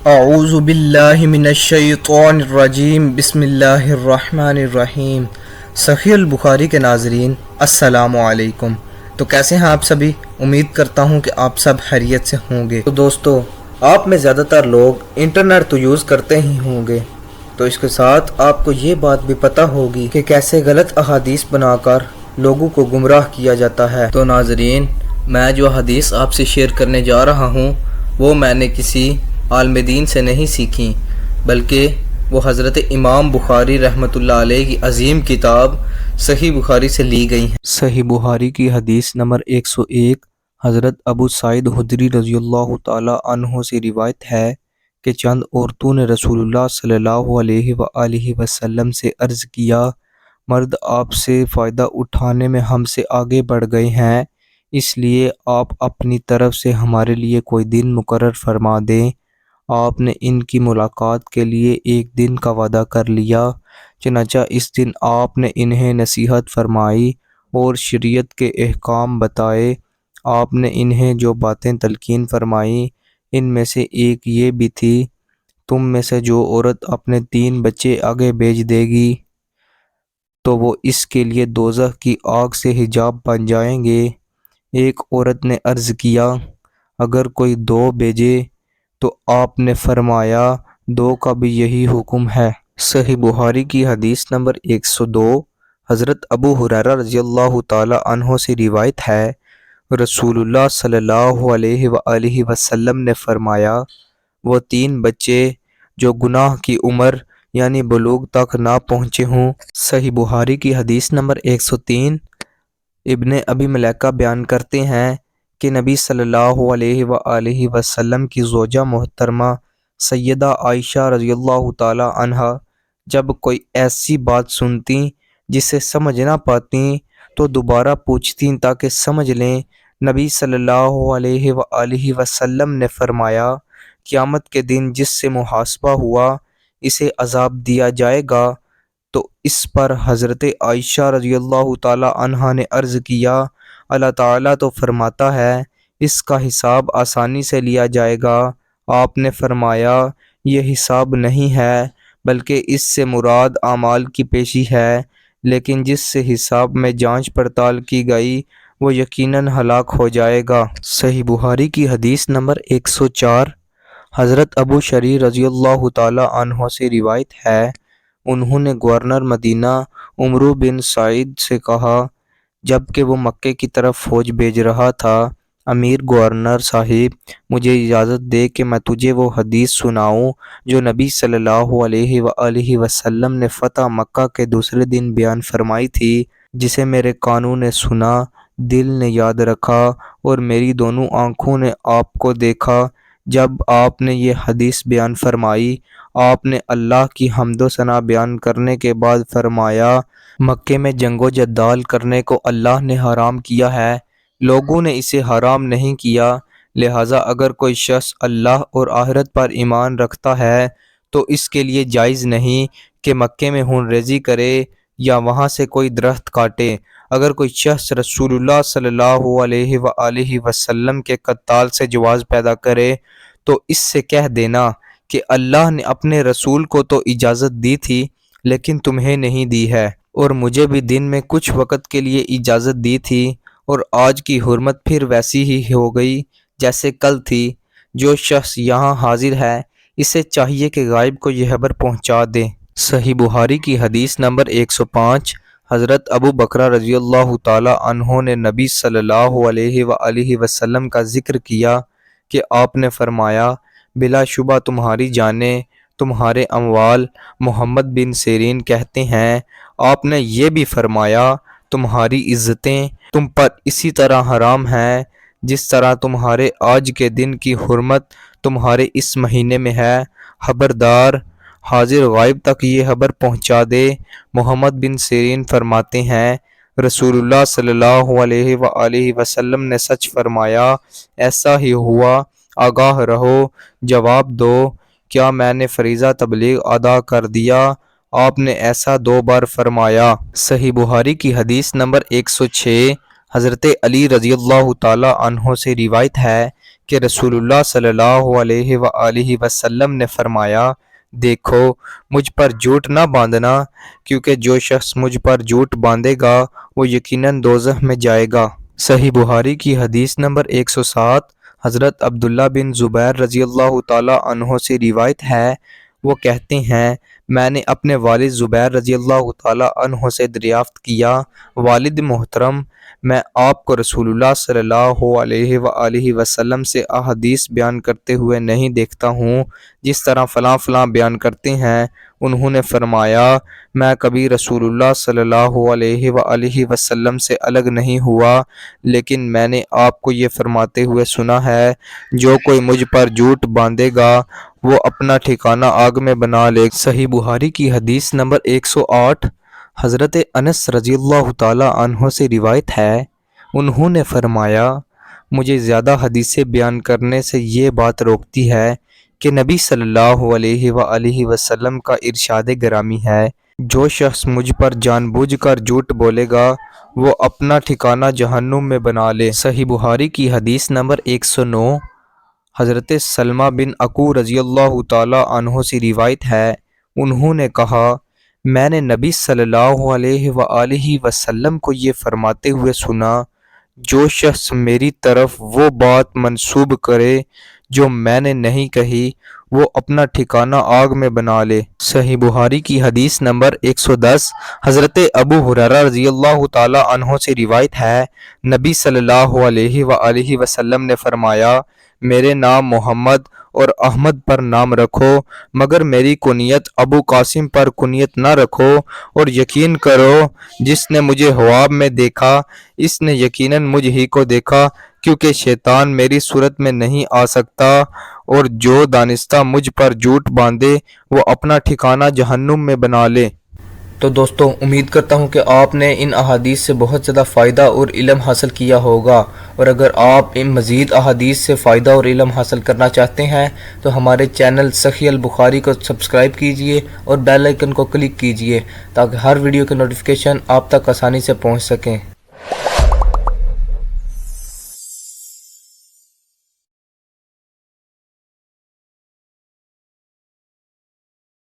اعوذ باللہ من الشیطان الرجیم بسم اللہ الرحمن الرحیم۔ صحیح البخاری کے ناظرین السلام علیکم۔ تو کیسے ہیں آپ سبھی؟ امید کرتا ہوں کہ آپ سب خیریت سے ہوں گے۔ تو دوستو، آپ میں زیادہ تر لوگ انٹرنیٹ تو یوز کرتے ہی ہوں گے، تو اس کے ساتھ آپ کو یہ بات بھی پتہ ہوگی کہ کیسے غلط احادیث بنا کر لوگوں کو گمراہ کیا جاتا ہے۔ تو ناظرین، میں جو حدیث آپ سے شیئر کرنے جا رہا ہوں وہ میں نے کسی عالم دین سے نہیں سیکھی، بلکہ وہ حضرت امام بخاری رحمۃ اللہ علیہ کی عظیم کتاب صحیح بخاری سے لی گئی ہیں۔ صحیح بخاری کی حدیث نمبر 101 حضرت ابو سعید خدری رضی اللہ تعالی عنہ سے روایت ہے کہ چند عورتوں نے رسول اللہ صلی اللہ علیہ وآلہ وسلم سے عرض کیا، مرد آپ سے فائدہ اٹھانے میں ہم سے آگے بڑھ گئے ہیں، اس لیے آپ اپنی طرف سے ہمارے لیے کوئی دن مقرر فرما دیں۔ آپ نے ان کی ملاقات کے لیے ایک دن کا وعدہ کر لیا، چنانچہ اس دن آپ نے انہیں نصیحت فرمائی اور شریعت کے احکام بتائے۔ آپ نے انہیں جو باتیں تلقین فرمائیں ان میں سے ایک یہ بھی تھی، تم میں سے جو عورت اپنے 3 بچے آگے بھیج دے گی تو وہ اس کے لیے دوزخ کی آگ سے حجاب بن جائیں گے۔ ایک عورت نے عرض کیا، اگر کوئی 2 بھیجے؟ تو آپ نے فرمایا 2 کا بھی یہی حکم ہے۔ صحیح بخاری کی حدیث نمبر 102 حضرت ابو ہریرہ رضی اللہ تعالی عنہ سے روایت ہے، رسول اللہ صلی اللہ علیہ وآلہ وسلم نے فرمایا، وہ 3 بچے جو گناہ کی عمر یعنی بلوغ تک نہ پہنچے ہوں۔ صحیح بخاری کی حدیث نمبر 103 ابن ابی ملیکہ بیان کرتے ہیں کہ نبی صلی اللہ علیہ وآلہ وسلم کی زوجہ محترمہ سیدہ عائشہ رضی اللہ تعالی عنہا جب کوئی ایسی بات سنتیں جسے سمجھ نہ پاتیں تو دوبارہ پوچھتیں تاکہ سمجھ لیں۔ نبی صلی اللہ علیہ وآلہ وسلم نے فرمایا، قیامت کے دن جس سے محاسبہ ہوا اسے عذاب دیا جائے گا۔ تو اس پر حضرت عائشہ رضی اللہ تعالی عنہا نے عرض کیا، اللہ تعالیٰ تو فرماتا ہے اس کا حساب آسانی سے لیا جائے گا۔ آپ نے فرمایا، یہ حساب نہیں ہے بلکہ اس سے مراد اعمال کی پیشی ہے، لیکن جس سے حساب میں جانچ پڑتال کی گئی وہ یقیناً ہلاک ہو جائے گا۔ صحیح بخاری کی حدیث نمبر 104 حضرت ابو شریح رضی اللہ تعالی عنہ سے روایت ہے، انہوں نے گورنر مدینہ عمرو بن سعید سے کہا جب کہ وہ مکے کی طرف فوج بھیج رہا تھا، امیر گورنر صاحب، مجھے اجازت دے کہ میں تجھے وہ حدیث سناؤں جو نبی صلی اللہ علیہ وآلہ وسلم نے فتح مکہ کے دوسرے دن بیان فرمائی تھی، جسے میرے کانوں نے سنا، دل نے یاد رکھا اور میری دونوں آنکھوں نے آپ کو دیکھا۔ جب آپ نے یہ حدیث بیان فرمائی، آپ نے اللہ کی حمد و ثنا بیان کرنے کے بعد فرمایا، مکے میں جنگ و جدال کرنے کو اللہ نے حرام کیا ہے، لوگوں نے اسے حرام نہیں کیا، لہٰذا اگر کوئی شخص اللہ اور آخرت پر ایمان رکھتا ہے تو اس کے لیے جائز نہیں کہ مکے میں خون ریزی کرے یا وہاں سے کوئی درخت کاٹے۔ اگر کوئی شخص رسول اللہ صلی اللہ علیہ وآلہ وسلم کے قتال سے جواز پیدا کرے تو اس سے کہہ دینا کہ اللہ نے اپنے رسول کو تو اجازت دی تھی لیکن تمہیں نہیں دی ہے، اور مجھے بھی دن میں کچھ وقت کے لیے اجازت دی تھی، اور آج کی حرمت پھر ویسی ہی ہو گئی جیسے کل تھی۔ جو شخص یہاں حاضر ہے اسے چاہیے کہ غائب کو یہ خبر پہنچا دے۔ صحیح بخاری کی حدیث نمبر 105 حضرت ابو بکرہ رضی اللہ تعالی عنہ نے نبی صلی اللہ علیہ وآلہ وسلم کا ذکر کیا کہ آپ نے فرمایا، بلا شبہ تمہاری جانیں، تمہارے اموال محمد بن سیرین کہتے ہیں، آپ نے یہ بھی فرمایا، تمہاری عزتیں تم پر اسی طرح حرام ہیں جس طرح تمہارے آج کے دن کی حرمت تمہارے اس مہینے میں ہے۔ خبردار، حاضر غائب تک یہ خبر پہنچا دے۔ محمد بن سیرین فرماتے ہیں، رسول اللہ صلی اللہ علیہ وآلہ وسلم نے سچ فرمایا، ایسا ہی ہوا، آگاہ رہو۔ جواب دو، کیا میں نے فریضہ تبلیغ ادا کر دیا؟ آپ نے ایسا 2 بار فرمایا۔ صحیح بخاری کی حدیث نمبر 106 حضرت علی رضی اللہ تعالی عنہ سے روایت ہے کہ رسول اللہ صلی اللہ علیہ وآلہ وسلم نے فرمایا، دیکھو مجھ پر جھوٹ نہ باندھنا، کیونکہ جو شخص مجھ پر جھوٹ باندھے گا وہ یقیناً دوزخ میں جائے گا۔ صحیح بخاری کی حدیث نمبر 107 حضرت عبداللہ بن زبیر رضی اللہ تعالی عنہ سے روایت ہے، وہ کہتے ہیں میں نے اپنے والد زبیر رضی اللہ تعالی عنہ سے دریافت کیا، والد محترم، میں آپ کو رسول اللہ صلی اللہ علیہ وآلہ وسلم سے احادیث بیان کرتے ہوئے نہیں دیکھتا ہوں جس طرح فلاں فلاں بیان کرتے ہیں۔ انہوں نے فرمایا، میں کبھی رسول اللہ صلی اللہ علیہ وآلہ وسلم سے الگ نہیں ہوا، لیکن میں نے آپ کو یہ فرماتے ہوئے سنا ہے، جو کوئی مجھ پر جھوٹ باندھے گا وہ اپنا ٹھکانہ آگ میں بنا لے۔ صحیح بخاری کی حدیث نمبر 108 حضرت انس رضی اللہ تعالی عنہ سے روایت ہے، انہوں نے فرمایا، مجھے زیادہ حدیثیں بیان کرنے سے یہ بات روکتی ہے کہ نبی صلی اللہ علیہ وآلہ وسلم کا ارشاد گرامی ہے، جو شخص مجھ پر جان بوجھ کر جھوٹ بولے گا وہ اپنا ٹھکانہ جہنم میں بنا لے۔ صحیح بخاری کی حدیث نمبر 109 حضرت سلمہ بن اکو رضی اللہ تعالی عنہ سے روایت ہے، انہوں نے کہا، میں نے نبی صلی اللہ علیہ وآلہ وسلم کو یہ فرماتے ہوئے سنا، جو شخص میری طرف وہ بات منسوب کرے جو میں نے نہیں کہی وہ اپنا ٹھکانہ آگ میں بنا لے۔ صحیح بخاری کی حدیث نمبر 110 حضرت ابو ہریرہ رضی اللہ تعالی عنہ سے روایت ہے، نبی صلی اللہ علیہ وآلہ وسلم نے فرمایا، میرے نام محمد اور احمد پر نام رکھو، مگر میری کنیت ابو قاسم پر کنیت نہ رکھو، اور یقین کرو جس نے مجھے حواب میں دیکھا اس نے یقیناً مجھ ہی کو دیکھا، کیونکہ شیطان میری صورت میں نہیں آ سکتا، اور جو دانستہ مجھ پر جھوٹ باندھے وہ اپنا ٹھکانہ جہنم میں بنا لے۔ تو دوستو، امید کرتا ہوں کہ آپ نے ان احادیث سے بہت زیادہ فائدہ اور علم حاصل کیا ہوگا، اور اگر آپ ان مزید احادیث سے فائدہ اور علم حاصل کرنا چاہتے ہیں تو ہمارے چینل صحیح البخاری کو سبسکرائب کیجئے اور بیل آئیکن کو کلک کیجئے تاکہ ہر ویڈیو کی نوٹیفیکیشن آپ تک آسانی سے پہنچ سکیں۔